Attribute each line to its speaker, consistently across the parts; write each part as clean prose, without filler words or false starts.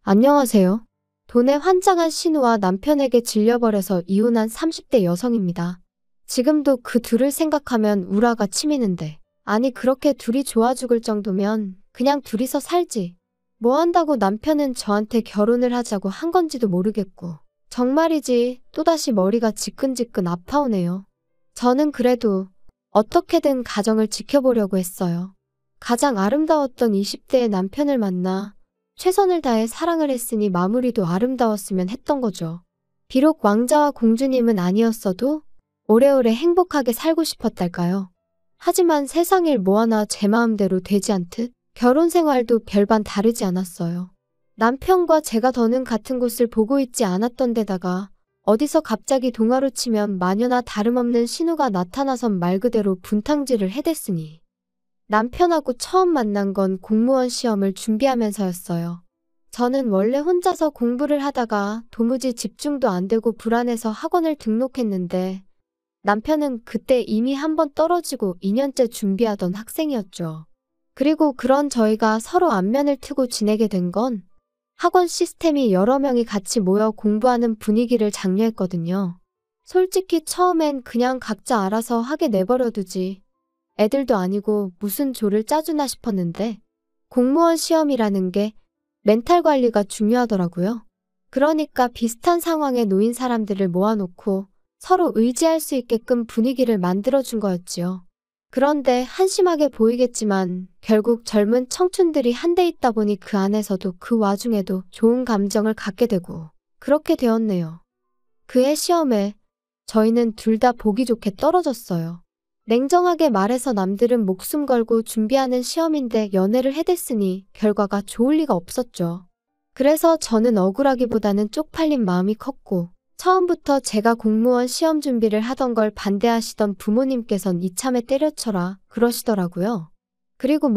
Speaker 1: 안녕하세요. 돈에 환장한 신우와 남편에게 질려버려서 이혼한 30대 여성입니다. 지금도 그 둘을 생각하면 우라가 치미는데, 아니 그렇게 둘이 좋아 죽을 정도면 그냥 둘이서 살지. 뭐 한다고 남편은 저한테 결혼을 하자고 한 건지도 모르겠고. 정말이지 또다시 머리가 지끈지끈 아파오네요. 저는 그래도 어떻게든 가정을 지켜보려고 했어요. 가장 아름다웠던 20대의 남편을 만나 최선을 다해 사랑을 했으니 마무리도 아름다웠으면 했던 거죠. 비록 왕자와 공주님은 아니었어도 오래오래 행복하게 살고 싶었달까요. 하지만 세상 일 뭐 하나 제 마음대로 되지 않듯 결혼 생활도 별반 다르지 않았어요. 남편과 제가 더는 같은 곳을 보고 있지 않았던 데다가 어디서 갑자기 동화로 치면 마녀나 다름없는 신우가 나타나선 말 그대로 분탕질을 해댔으니 남편하고 처음 만난 건 공무원 시험을 준비하면서였어요. 저는 원래 혼자서 공부를 하다가 도무지 집중도 안 되고 불안해서 학원을 등록했는데 남편은 그때 이미 한 번 떨어지고 2년째 준비하던 학생이었죠. 그리고 그런 저희가 서로 안면을 트고 지내게 된 건 학원 시스템이 여러 명이 같이 모여 공부하는 분위기를 장려했거든요. 솔직히 처음엔 그냥 각자 알아서 하게 내버려두지. 애들도 아니고 무슨 조를 짜주나 싶었는데 공무원 시험이라는 게 멘탈 관리가 중요하더라고요. 그러니까 비슷한 상황에 놓인 사람들을 모아놓고 서로 의지할 수 있게끔 분위기를 만들어준 거였지요. 그런데 한심하게 보이겠지만 결국 젊은 청춘들이 한데 있다 보니 그 안에서도 그 와중에도 좋은 감정을 갖게 되고 그렇게 되었네요. 그해 시험에 저희는 둘 다 보기 좋게 떨어졌어요. 냉정하게 말해서 남들은 목숨 걸고 준비하는 시험인데 연애를 해댔으니 결과가 좋을 리가 없었죠. 그래서 저는 억울하기보다는 쪽팔린 마음이 컸고 처음부터 제가 공무원 시험 준비를 하던 걸 반대하시던 부모님께선 이참에 때려쳐라 그러시더라고요. 그리고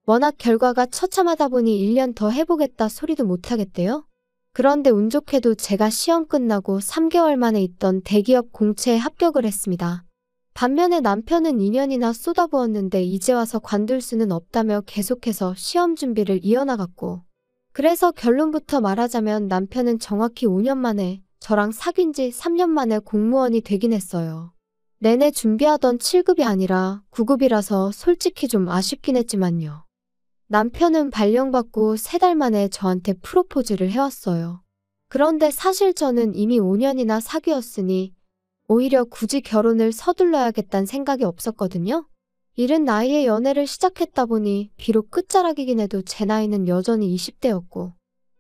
Speaker 1: 워낙 결과가 처참하다 보니 1년 더 해보겠다 소리도 못하겠대요. 그런데 운 좋게도 제가 시험 끝나고 3개월 만에 있던 대기업 공채에 합격을 했습니다. 반면에 남편은 2년이나 쏟아부었는데 이제 와서 관둘 수는 없다며 계속해서 시험 준비를 이어나갔고 그래서 결론부터 말하자면 남편은 정확히 5년 만에 저랑 사귄 지 3년 만에 공무원이 되긴 했어요. 내내 준비하던 7급이 아니라 9급이라서 솔직히 좀 아쉽긴 했지만요. 남편은 발령받고 3달 만에 저한테 프로포즈를 해왔어요. 그런데 사실 저는 이미 5년이나 사귀었으니 오히려 굳이 결혼을 서둘러야겠다는 생각이 없었거든요. 이른 나이에 연애를 시작했다 보니 비록 끝자락이긴 해도 제 나이는 여전히 20대였고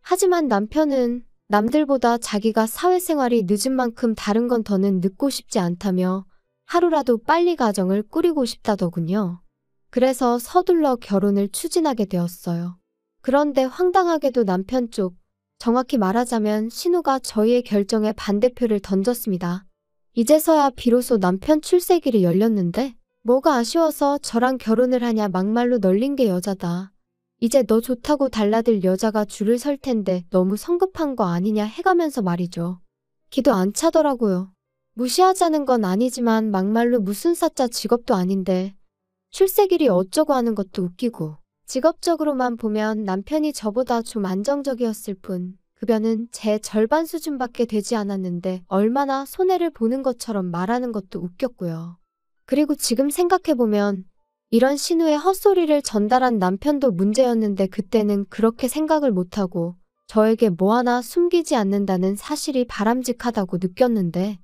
Speaker 1: 하지만 남편은 남들보다 자기가 사회생활이 늦은 만큼 다른 건 더는 늦고 싶지 않다며 하루라도 빨리 가정을 꾸리고 싶다더군요. 그래서 서둘러 결혼을 추진하게 되었어요. 그런데 황당하게도 남편 쪽, 정확히 말하자면 신우가 저희의 결정에 반대표를 던졌습니다. 이제서야 비로소 남편 출세길이 열렸는데 뭐가 아쉬워서 저랑 결혼을 하냐 막말로 널린 게 여자다. 이제 너 좋다고 달라들 여자가 줄을 설 텐데 너무 성급한 거 아니냐 해가면서 말이죠. 기도 안 차더라고요. 무시하자는 건 아니지만 막말로 무슨 사짜 직업도 아닌데 출세길이 어쩌고 하는 것도 웃기고 직업적으로만 보면 남편이 저보다 좀 안정적이었을 뿐 급여는 제 절반 수준밖에 되지 않았는데 얼마나 손해를 보는 것처럼 말하는 것도 웃겼고요. 그리고 지금 생각해보면 이런 신우의 헛소리를 전달한 남편도 문제였는데 그때는 그렇게 생각을 못하고 저에게 뭐 하나 숨기지 않는다는 사실이 바람직하다고 느꼈는데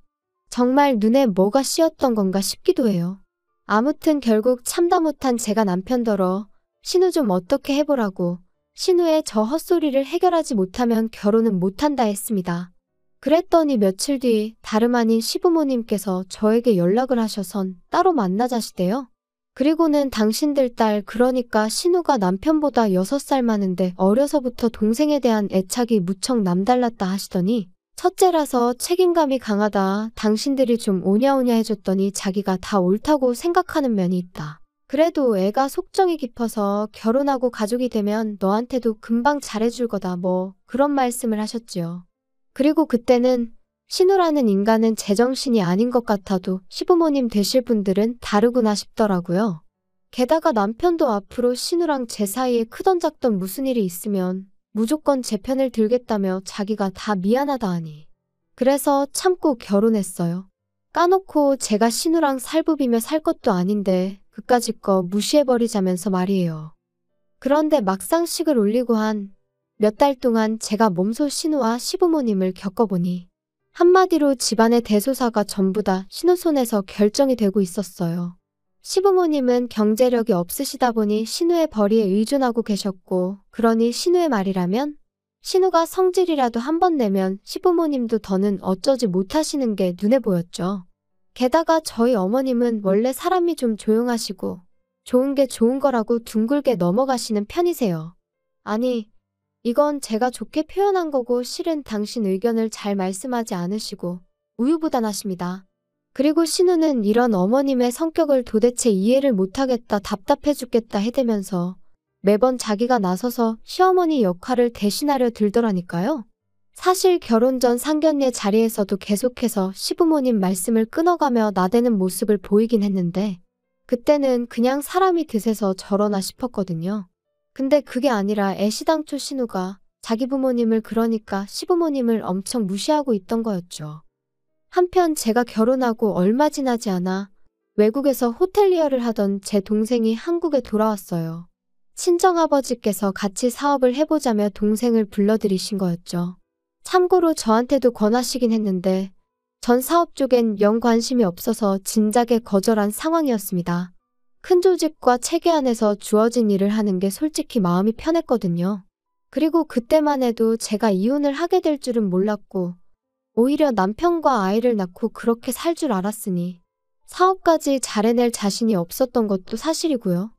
Speaker 1: 정말 눈에 뭐가 씌었던 건가 싶기도 해요. 아무튼 결국 참다 못한 제가 남편더러 신우 좀 어떻게 해보라고 신우의 저 헛소리를 해결하지 못하면 결혼은 못한다 했습니다. 그랬더니 며칠 뒤 다름 아닌 시부모님께서 저에게 연락을 하셔선 따로 만나자시대요. 그리고는 당신들 딸 그러니까 신우가 남편보다 6살 많은데 어려서부터 동생에 대한 애착이 무척 남달랐다 하시더니 첫째라서 책임감이 강하다. 당신들이 좀 오냐오냐 해줬더니 자기가 다 옳다고 생각하는 면이 있다. 그래도 애가 속정이 깊어서 결혼하고 가족이 되면 너한테도 금방 잘해줄 거다 그런 말씀을 하셨지요. 그리고 그때는 신우라는 인간은 제정신이 아닌 것 같아도 시부모님 되실 분들은 다르구나 싶더라고요. 게다가 남편도 앞으로 신우랑 제 사이에 크던 작던 무슨 일이 있으면 무조건 제 편을 들겠다며 자기가 다 미안하다 하니. 그래서 참고 결혼했어요. 까놓고 제가 신우랑 살부비며 살 것도 아닌데 그까짓 거 무시해버리자면서 말이에요. 그런데 막상 식을 올리고 한 몇 달 동안 제가 몸소 신우와 시부모님을 겪어보니 한마디로 집안의 대소사가 전부 다 신우 손에서 결정이 되고 있었어요. 시부모님은 경제력이 없으시다 보니 신우의 벌이에 의존하고 계셨고, 그러니 신우의 말이라면 신우가 성질이라도 한 번 내면 시부모님도 더는 어쩌지 못하시는 게 눈에 보였죠. 게다가 저희 어머님은 원래 사람이 좀 조용하시고 좋은 게 좋은 거라고 둥글게 넘어가시는 편이세요. 아니, 이건 제가 좋게 표현한 거고 실은 당신 의견을 잘 말씀하지 않으시고 우유부단하십니다. 그리고 신우는 이런 어머님의 성격을 도대체 이해를 못하겠다, 답답해 죽겠다 해대면서 매번 자기가 나서서 시어머니 역할을 대신하려 들더라니까요. 사실 결혼 전 상견례 자리에서도 계속해서 시부모님 말씀을 끊어가며 나대는 모습을 보이긴 했는데 그때는 그냥 사람이 드세서 저러나 싶었거든요. 근데 그게 아니라 애시당초 신우가 자기 부모님을, 그러니까 시부모님을 엄청 무시하고 있던 거였죠. 한편 제가 결혼하고 얼마 지나지 않아 외국에서 호텔리어를 하던 제 동생이 한국에 돌아왔어요. 친정아버지께서 같이 사업을 해보자며 동생을 불러들이신 거였죠. 참고로 저한테도 권하시긴 했는데 전 사업 쪽엔 영 관심이 없어서 진작에 거절한 상황이었습니다. 큰 조직과 체계 안에서 주어진 일을 하는 게 솔직히 마음이 편했거든요. 그리고 그때만 해도 제가 이혼을 하게 될 줄은 몰랐고 오히려 남편과 아이를 낳고 그렇게 살 줄 알았으니 사업까지 잘해낼 자신이 없었던 것도 사실이고요.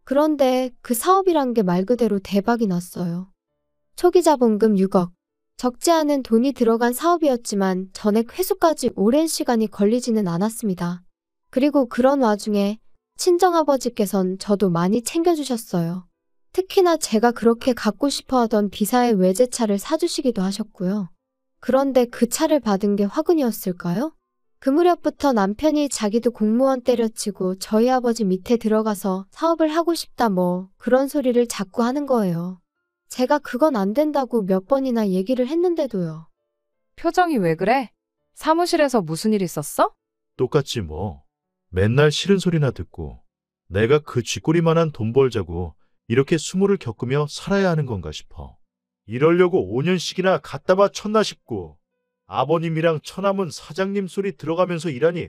Speaker 1: 그런데 그 사업이란 게 말 그대로 대박이 났어요. 초기 자본금 6억. 적지 않은 돈이 들어간 사업이었지만 전액 회수까지 오랜 시간이 걸리지는 않았습니다. 그리고 그런 와중에 친정아버지께선 저도 많이 챙겨주셨어요. 특히나 제가 그렇게 갖고 싶어하던 비사의 외제차를 사주시기도 하셨고요. 그런데 그 차를 받은 게 화근이었을까요? 그 무렵부터 남편이 자기도 공무원 때려치고 저희 아버지 밑에 들어가서 사업을 하고 싶다 뭐 그런 소리를 자꾸 하는 거예요. 제가 그건 안 된다고 몇 번이나 얘기를 했는데도요.
Speaker 2: 표정이 왜 그래? 사무실에서 무슨 일 있었어?
Speaker 3: 똑같지 뭐. 맨날 싫은 소리나 듣고 내가 그 쥐꼬리만한 돈 벌자고 이렇게 수모를 겪으며 살아야 하는 건가 싶어. 이러려고 5년씩이나 갖다 바쳤나 싶고 아버님이랑 처남은 사장님 소리 들어가면서 일하니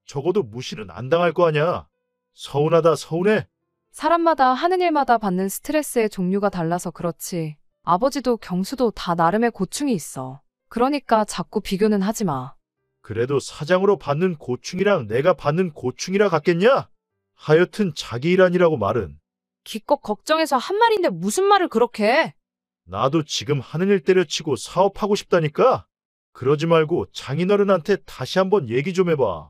Speaker 3: 적어도 무시는 안 당할 거 아냐. 서운하다 서운해.
Speaker 2: 사람마다 하는 일마다 받는 스트레스의 종류가 달라서 그렇지. 아버지도 경수도 다 나름의 고충이 있어. 그러니까 자꾸 비교는 하지 마.
Speaker 3: 그래도 사장으로 받는 고충이랑 내가 받는 고충이라 같겠냐? 하여튼 자기 일 아니라고 말은.
Speaker 2: 기껏 걱정해서 한 말인데 무슨 말을 그렇게 해?
Speaker 3: 나도 지금 하는 일 때려치고 사업하고 싶다니까? 그러지 말고 장인어른한테 다시 한번 얘기 좀 해봐.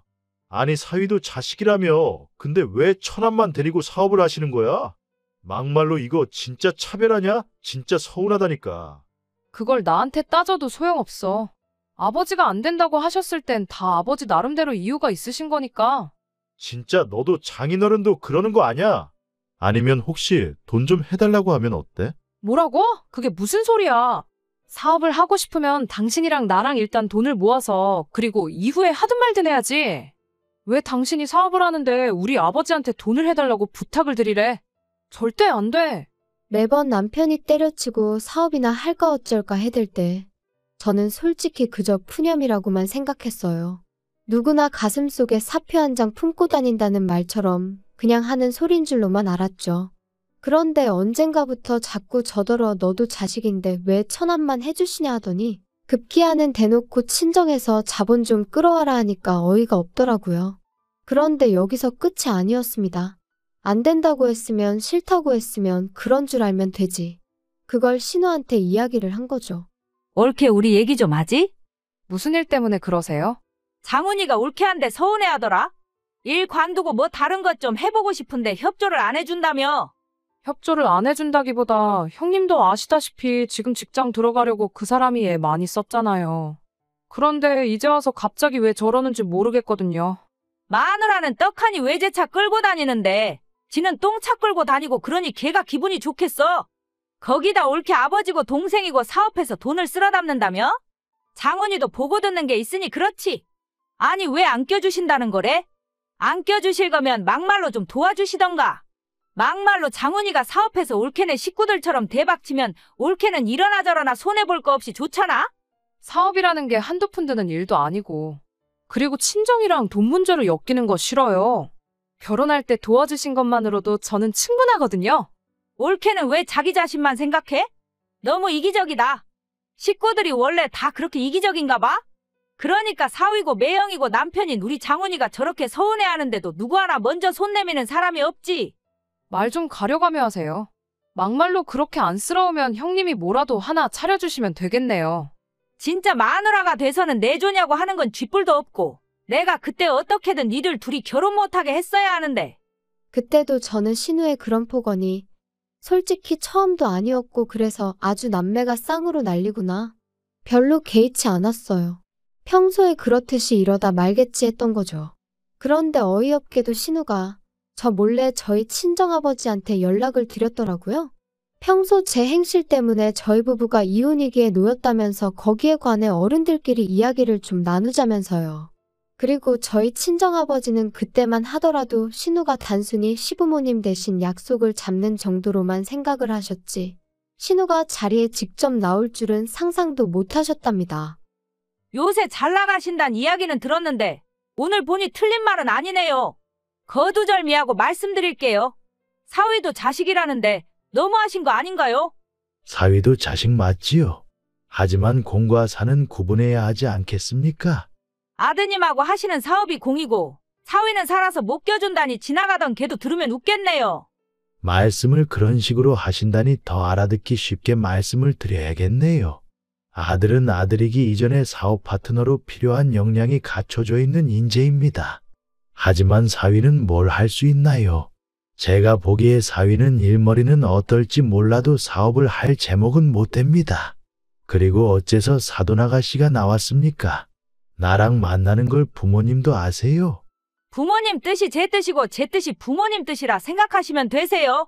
Speaker 3: 아니 사위도 자식이라며 근데 왜 처남만 데리고 사업을 하시는 거야? 막말로 이거 진짜 차별하냐? 진짜 서운하다니까.
Speaker 2: 그걸 나한테 따져도 소용없어. 아버지가 안 된다고 하셨을 땐 다 아버지 나름대로 이유가 있으신 거니까.
Speaker 3: 진짜 너도 장인어른도 그러는 거 아냐? 아니면 혹시 돈 좀 해달라고 하면 어때?
Speaker 2: 뭐라고? 그게 무슨 소리야? 사업을 하고 싶으면 당신이랑 나랑 일단 돈을 모아서 그리고 이후에 하든 말든 해야지. 왜 당신이 사업을 하는데 우리 아버지한테 돈을 해달라고 부탁을 드리래? 절대 안 돼.
Speaker 1: 매번 남편이 때려치고 사업이나 할까 어쩔까 해댈 때 저는 솔직히 그저 푸념이라고만 생각했어요. 누구나 가슴속에 사표 한 장 품고 다닌다는 말처럼 그냥 하는 소린 줄로만 알았죠. 그런데 언젠가부터 자꾸 저더러 너도 자식인데 왜 처남만 해주시냐 하더니 급기야는 대놓고 친정에서 자본 좀 끌어와라 하니까 어이가 없더라고요. 그런데 여기서 끝이 아니었습니다. 안 된다고 했으면 싫다고 했으면 그런 줄 알면 되지. 그걸 신우한테 이야기를 한 거죠.
Speaker 4: 옳게 우리 얘기 좀 하지?
Speaker 2: 무슨 일 때문에 그러세요?
Speaker 4: 장훈이가 옳게 한데 서운해하더라. 일 관두고 뭐 다른 것 좀 해보고 싶은데 협조를 안 해준다며.
Speaker 2: 협조를 안 해준다기보다 형님도 아시다시피 지금 직장 들어가려고 그 사람이 애 많이 썼잖아요. 그런데 이제 와서 갑자기 왜 저러는지 모르겠거든요.
Speaker 4: 마누라는 떡하니 외제차 끌고 다니는데 지는 똥차 끌고 다니고 그러니 걔가 기분이 좋겠어. 거기다 올케 아버지고 동생이고 사업해서 돈을 쓸어 담는다며? 장훈이도 보고 듣는 게 있으니 그렇지. 아니 왜 안 껴주신다는 거래? 안 껴주실 거면 막말로 좀 도와주시던가. 막말로 장훈이가 사업해서 올케네 식구들처럼 대박치면 올케는 이러나 저러나 손해볼 거 없이 좋잖아?
Speaker 2: 사업이라는 게 한두 푼 드는 일도 아니고. 그리고 친정이랑 돈 문제로 엮이는 거 싫어요. 결혼할 때 도와주신 것만으로도 저는 충분하거든요.
Speaker 4: 올케는 왜 자기 자신만 생각해? 너무 이기적이다. 식구들이 원래 다 그렇게 이기적인가 봐? 그러니까 사위고 매형이고 남편인 우리 장훈이가 저렇게 서운해하는데도 누구 하나 먼저 손 내미는 사람이 없지.
Speaker 2: 말 좀 가려가며 하세요. 막말로 그렇게 안쓰러우면 형님이 뭐라도 하나 차려주시면 되겠네요.
Speaker 4: 진짜 마누라가 돼서는 내조냐고 하는 건 쥐뿔도 없고 내가 그때 어떻게든 니들 둘이 결혼 못하게 했어야 하는데.
Speaker 1: 그때도 저는 신우의 그런 폭언이 솔직히 처음도 아니었고 그래서 아주 남매가 쌍으로 난리구나. 별로 개의치 않았어요. 평소에 그렇듯이 이러다 말겠지 했던 거죠. 그런데 어이없게도 신우가 저 몰래 저희 친정아버지한테 연락을 드렸더라고요. 평소 제 행실 때문에 저희 부부가 이혼위기에 놓였다면서 거기에 관해 어른들끼리 이야기를 좀 나누자면서요. 그리고 저희 친정아버지는 그때만 하더라도 신우가 단순히 시부모님 대신 약속을 잡는 정도로만 생각을 하셨지 신우가 자리에 직접 나올 줄은 상상도 못 하셨답니다.
Speaker 4: 요새 잘 나가신다는 이야기는 들었는데 오늘 보니 틀린 말은 아니네요. 거두절미하고 말씀드릴게요. 사위도 자식이라는데 너무하신 거 아닌가요?
Speaker 3: 사위도 자식 맞지요. 하지만 공과 사는 구분해야 하지 않겠습니까?
Speaker 4: 아드님하고 하시는 사업이 공이고 사위는 살아서 못 껴준다니 지나가던 걔도 들으면 웃겠네요.
Speaker 3: 말씀을 그런 식으로 하신다니 더 알아듣기 쉽게 말씀을 드려야겠네요. 아들은 아들이기 이전에 사업 파트너로 필요한 역량이 갖춰져 있는 인재입니다. 하지만 사위는 뭘 할 수 있나요? 제가 보기에 사위는 일머리는 어떨지 몰라도 사업을 할 제목은 못 됩니다. 그리고 어째서 사돈 아가씨가 나왔습니까? 나랑 만나는 걸 부모님도 아세요?
Speaker 4: 부모님 뜻이 제 뜻이고 제 뜻이 부모님 뜻이라 생각하시면 되세요.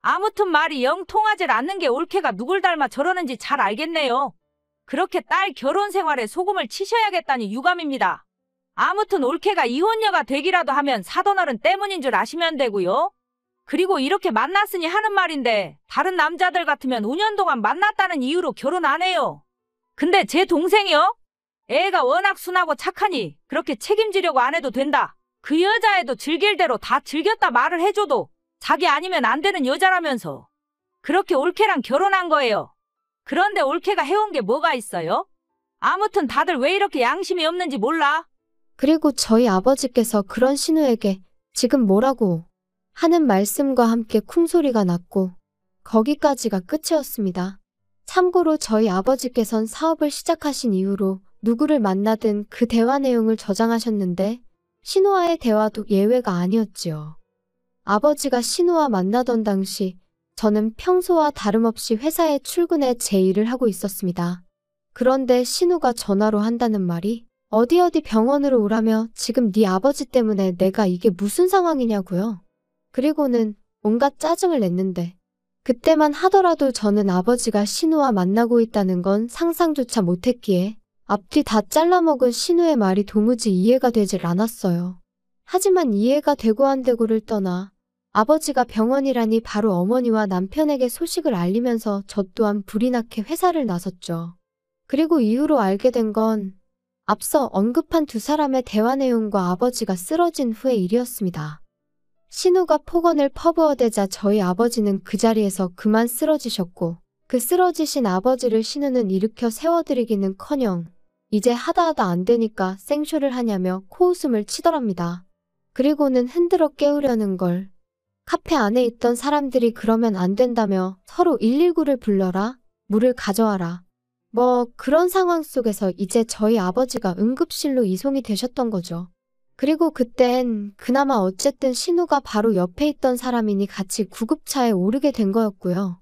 Speaker 4: 아무튼 말이 영 통하질 않는 게 올케가 누굴 닮아 저러는지 잘 알겠네요. 그렇게 딸 결혼 생활에 소금을 치셔야겠다니 유감입니다. 아무튼 올케가 이혼녀가 되기라도 하면 사돈어른 때문인 줄 아시면 되고요. 그리고 이렇게 만났으니 하는 말인데 다른 남자들 같으면 5년 동안 만났다는 이유로 결혼 안 해요. 근데 제 동생이요? 애가 워낙 순하고 착하니 그렇게 책임지려고 안 해도 된다. 그 여자애도 즐길 대로 다 즐겼다 말을 해줘도 자기 아니면 안 되는 여자라면서 그렇게 올케랑 결혼한 거예요. 그런데 올케가 해온 게 뭐가 있어요? 아무튼 다들 왜 이렇게 양심이 없는지 몰라.
Speaker 1: 그리고 저희 아버지께서 그런 신우에게 지금 뭐라고 하는 말씀과 함께 쿵소리가 났고 거기까지가 끝이었습니다. 참고로 저희 아버지께선 사업을 시작하신 이후로 누구를 만나든 그 대화 내용을 저장하셨는데 신우와의 대화도 예외가 아니었지요. 아버지가 신우와 만나던 당시 저는 평소와 다름없이 회사에 출근해 제 일을 하고 있었습니다. 그런데 신우가 전화로 한다는 말이 어디 병원으로 오라며 지금 네 아버지 때문에 내가 이게 무슨 상황이냐고요. 그리고는 온갖 짜증을 냈는데 그때만 하더라도 저는 아버지가 신우와 만나고 있다는 건 상상조차 못했기에 앞뒤 다 잘라먹은 신우의 말이 도무지 이해가 되질 않았어요. 하지만 이해가 되고 안 되고를 떠나 아버지가 병원이라니 바로 어머니와 남편에게 소식을 알리면서 저 또한 불이 나게 회사를 나섰죠. 그리고 이후로 알게 된 건 앞서 언급한 두 사람의 대화 내용과 아버지가 쓰러진 후의 일이었습니다. 신우가 폭언을 퍼부어대자 저희 아버지는 그 자리에서 그만 쓰러지셨고 그 쓰러지신 아버지를 신우는 일으켜 세워드리기는커녕 이제 하다 안 되니까 생쇼를 하냐며 코웃음을 치더랍니다. 그리고는 흔들어 깨우려는 걸 카페 안에 있던 사람들이 그러면 안 된다며 서로 119를 불러라, 물을 가져와라. 뭐 그런 상황 속에서 이제 저희 아버지가 응급실로 이송이 되셨던 거죠. 그리고 그땐 그나마 어쨌든 신우가 바로 옆에 있던 사람이니 같이 구급차에 오르게 된 거였고요.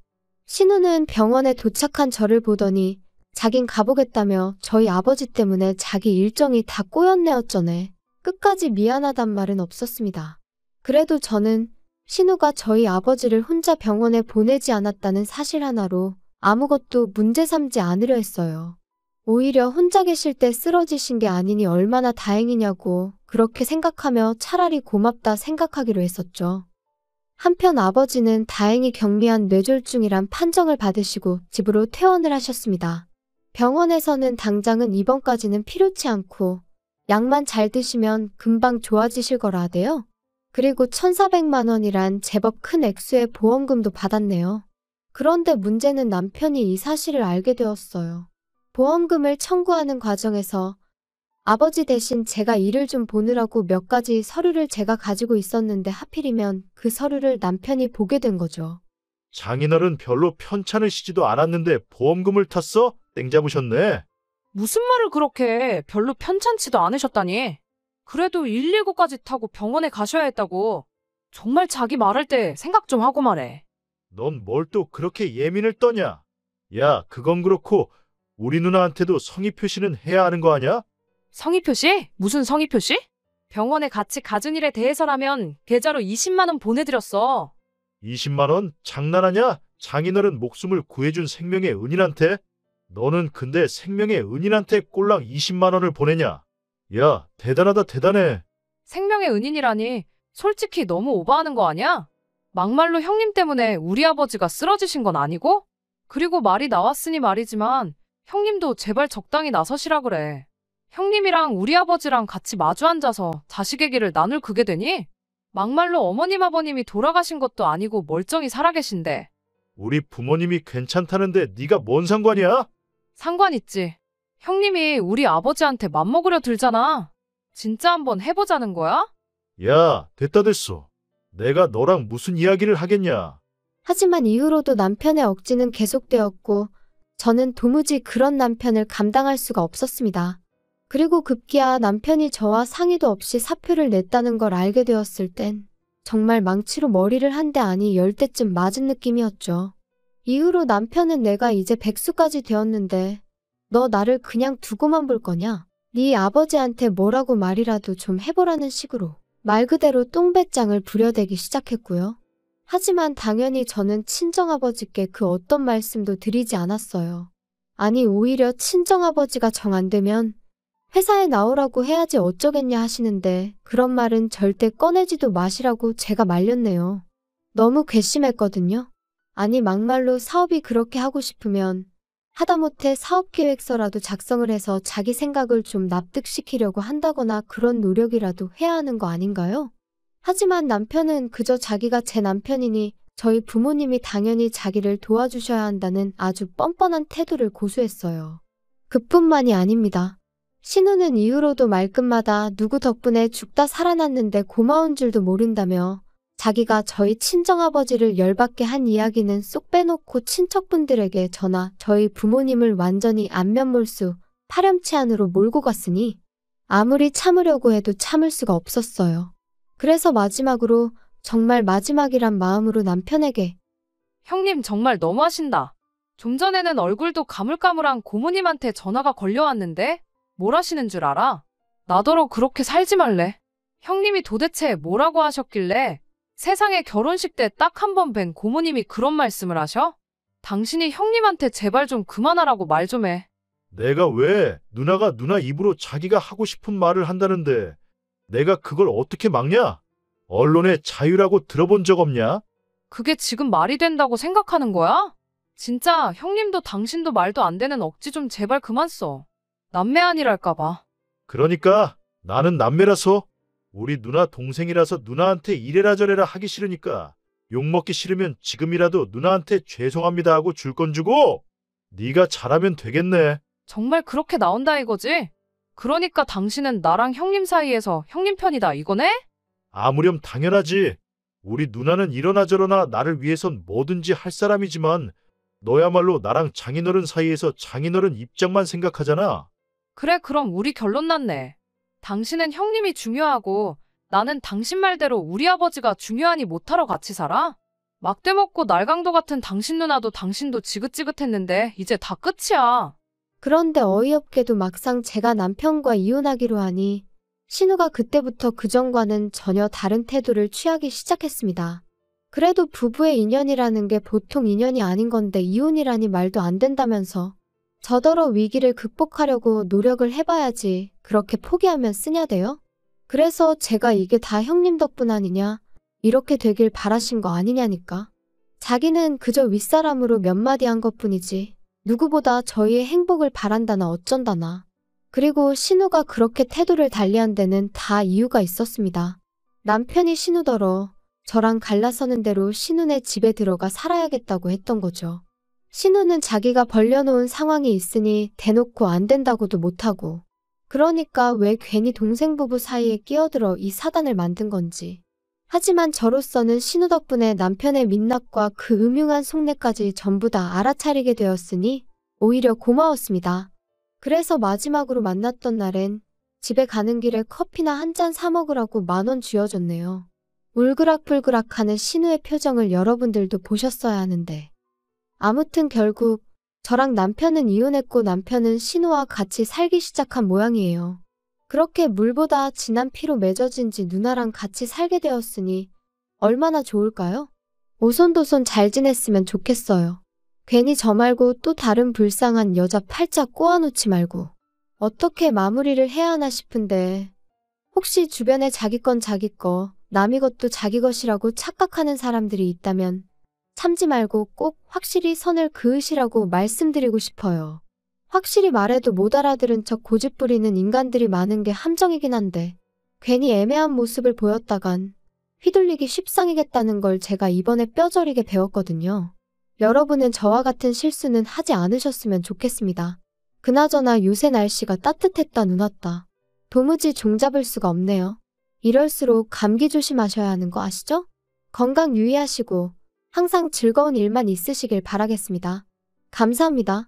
Speaker 1: 신우는 병원에 도착한 저를 보더니 자긴 가보겠다며 저희 아버지 때문에 자기 일정이 다 꼬였네 어쩌네. 끝까지 미안하단 말은 없었습니다. 그래도 저는 신우가 저희 아버지를 혼자 병원에 보내지 않았다는 사실 하나로 아무것도 문제 삼지 않으려 했어요. 오히려 혼자 계실 때 쓰러지신 게 아니니 얼마나 다행이냐고 그렇게 생각하며 차라리 고맙다 생각하기로 했었죠. 한편 아버지는 다행히 경미한 뇌졸중이란 판정을 받으시고 집으로 퇴원을 하셨습니다. 병원에서는 당장은 입원까지는 필요치 않고 약만 잘 드시면 금방 좋아지실 거라 하대요. 그리고 1,400만 원이란 제법 큰 액수의 보험금도 받았네요. 그런데 문제는 남편이 이 사실을 알게 되었어요. 보험금을 청구하는 과정에서 아버지 대신 제가 일을 좀 보느라고 몇 가지 서류를 제가 가지고 있었는데 하필이면 그 서류를 남편이 보게 된 거죠.
Speaker 3: 장인어른 별로 편찮으시지도 않았는데 보험금을 탔어? 땡 잡으셨네.
Speaker 2: 무슨 말을 그렇게 해? 별로 편찮지도 않으셨다니. 그래도 119까지 타고 병원에 가셔야 했다고. 정말 자기 말할 때 생각 좀 하고 말해.
Speaker 3: 넌 뭘 또 그렇게 예민을 떠냐? 야, 그건 그렇고 우리 누나한테도 성의 표시는 해야 하는 거 아냐?
Speaker 2: 성의 표시? 무슨 성의 표시? 병원에 같이 가준 일에 대해서라면 계좌로 20만 원 보내드렸어.
Speaker 3: 20만 원? 장난하냐? 장인어른 목숨을 구해준 생명의 은인한테? 너는 근데 생명의 은인한테 꼴랑 20만 원을 보내냐? 야, 대단하다 대단해.
Speaker 2: 생명의 은인이라니 솔직히 너무 오버하는 거 아니야? 막말로 형님 때문에 우리 아버지가 쓰러지신 건 아니고? 그리고 말이 나왔으니 말이지만 형님도 제발 적당히 나서시라 그래. 형님이랑 우리 아버지랑 같이 마주 앉아서 자식의 길을 나눌 그게 되니? 막말로 어머님 아버님이 돌아가신 것도 아니고 멀쩡히 살아계신데.
Speaker 3: 우리 부모님이 괜찮다는데 네가 뭔 상관이야?
Speaker 2: 상관 있지. 형님이 우리 아버지한테 맘먹으려 들잖아. 진짜 한번 해보자는 거야?
Speaker 3: 야, 됐다 됐어. 내가 너랑 무슨 이야기를 하겠냐?
Speaker 1: 하지만 이후로도 남편의 억지는 계속되었고 저는 도무지 그런 남편을 감당할 수가 없었습니다. 그리고 급기야 남편이 저와 상의도 없이 사표를 냈다는 걸 알게 되었을 땐 정말 망치로 머리를 한 대 아니 10대쯤 맞은 느낌이었죠. 이후로 남편은 내가 이제 백수까지 되었는데 너 나를 그냥 두고만 볼 거냐? 네 아버지한테 뭐라고 말이라도 좀 해보라는 식으로 말 그대로 똥배짱을 부려대기 시작했고요. 하지만 당연히 저는 친정아버지께 그 어떤 말씀도 드리지 않았어요. 아니 오히려 친정아버지가 정 안 되면 회사에 나오라고 해야지 어쩌겠냐 하시는데 그런 말은 절대 꺼내지도 마시라고 제가 말렸네요. 너무 괘씸했거든요. 아니 막말로 사업이 그렇게 하고 싶으면 하다못해 사업계획서라도 작성을 해서 자기 생각을 좀 납득시키려고 한다거나 그런 노력이라도 해야 하는 거 아닌가요? 하지만 남편은 그저 자기가 제 남편이니 저희 부모님이 당연히 자기를 도와주셔야 한다는 아주 뻔뻔한 태도를 고수했어요. 그뿐만이 아닙니다. 신우는 이후로도 말끝마다 누구 덕분에 죽다 살아났는데 고마운 줄도 모른다며 자기가 저희 친정아버지를 열받게 한 이야기는 쏙 빼놓고 친척분들에게 전화 저희 부모님을 완전히 안면몰수 파렴치 안으로 몰고 갔으니 아무리 참으려고 해도 참을 수가 없었어요. 그래서 마지막으로 정말 마지막이란 마음으로 남편에게
Speaker 2: 형님 정말 너무하신다. 좀 전에는 얼굴도 가물가물한 고모님한테 전화가 걸려왔는데 뭘 하시는 줄 알아? 나더러 그렇게 살지 말래. 형님이 도대체 뭐라고 하셨길래 세상에 결혼식 때 딱 한 번 뵌 고모님이 그런 말씀을 하셔? 당신이 형님한테 제발 좀 그만하라고 말 좀 해.
Speaker 3: 내가 왜 누나가 누나 입으로 자기가 하고 싶은 말을 한다는데 내가 그걸 어떻게 막냐? 언론의 자유라고 들어본 적 없냐?
Speaker 2: 그게 지금 말이 된다고 생각하는 거야? 진짜 형님도 당신도 말도 안 되는 억지 좀 제발 그만 써. 남매 아니랄까 봐.
Speaker 3: 그러니까 나는 남매라서 우리 누나 동생이라서 누나한테 이래라 저래라 하기 싫으니까 욕먹기 싫으면 지금이라도 누나한테 죄송합니다 하고 줄 건 주고 네가 잘하면 되겠네.
Speaker 2: 정말 그렇게 나온다 이거지? 그러니까 당신은 나랑 형님 사이에서 형님 편이다 이거네?
Speaker 3: 아무렴 당연하지. 우리 누나는 이러나 저러나 나를 위해선 뭐든지 할 사람이지만 너야말로 나랑 장인어른 사이에서 장인어른 입장만 생각하잖아.
Speaker 2: 그래 그럼 우리 결론 났네. 당신은 형님이 중요하고 나는 당신 말대로 우리 아버지가 중요하니 못하러 같이 살아? 막대 먹고 날강도 같은 당신 누나도 당신도 지긋지긋했는데 이제 다 끝이야.
Speaker 1: 그런데 어이없게도 막상 제가 남편과 이혼하기로 하니 신우가 그때부터 그전과는 전혀 다른 태도를 취하기 시작했습니다. 그래도 부부의 인연이라는 게 보통 인연이 아닌 건데 이혼이라니 말도 안 된다면서. 저더러 위기를 극복하려고 노력을 해봐야지 그렇게 포기하면 쓰냐 돼요? 그래서 제가 이게 다 형님 덕분 아니냐, 이렇게 되길 바라신 거 아니냐니까. 자기는 그저 윗사람으로 몇 마디 한 것뿐이지 누구보다 저희의 행복을 바란다나 어쩐다나. 그리고 신우가 그렇게 태도를 달리한 데는 다 이유가 있었습니다. 남편이 신우더러 저랑 갈라서는 대로 신우네 집에 들어가 살아야겠다고 했던 거죠. 신우는 자기가 벌려놓은 상황이 있으니 대놓고 안 된다고도 못하고, 그러니까 왜 괜히 동생 부부 사이에 끼어들어 이 사단을 만든 건지. 하지만 저로서는 신우 덕분에 남편의 민낯과 그 음흉한 속내까지 전부 다 알아차리게 되었으니 오히려 고마웠습니다. 그래서 마지막으로 만났던 날엔 집에 가는 길에 커피나 한 잔 사 먹으라고 10,000원 쥐어줬네요. 울그락불그락하는 신우의 표정을 여러분들도 보셨어야 하는데. 아무튼 결국 저랑 남편은 이혼했고 남편은 신우와 같이 살기 시작한 모양이에요. 그렇게 물보다 진한 피로 맺어진 지 누나랑 같이 살게 되었으니 얼마나 좋을까요? 오손도손 잘 지냈으면 좋겠어요. 괜히 저 말고 또 다른 불쌍한 여자 팔자 꼬아놓지 말고 어떻게 마무리를 해야 하나 싶은데, 혹시 주변에 자기 건 자기 거, 남의 것도 자기 것이라고 착각하는 사람들이 있다면 참지 말고 꼭 확실히 선을 그으시라고 말씀드리고 싶어요. 확실히 말해도 못 알아들은 척 고집 부리는 인간들이 많은 게 함정이긴 한데, 괜히 애매한 모습을 보였다간 휘둘리기 쉽상이겠다는 걸 제가 이번에 뼈저리게 배웠거든요. 여러분은 저와 같은 실수는 하지 않으셨으면 좋겠습니다. 그나저나 요새 날씨가 따뜻했다 눈왔다. 도무지 종잡을 수가 없네요. 이럴수록 감기 조심하셔야 하는 거 아시죠? 건강 유의하시고 항상 즐거운 일만 있으시길 바라겠습니다. 감사합니다.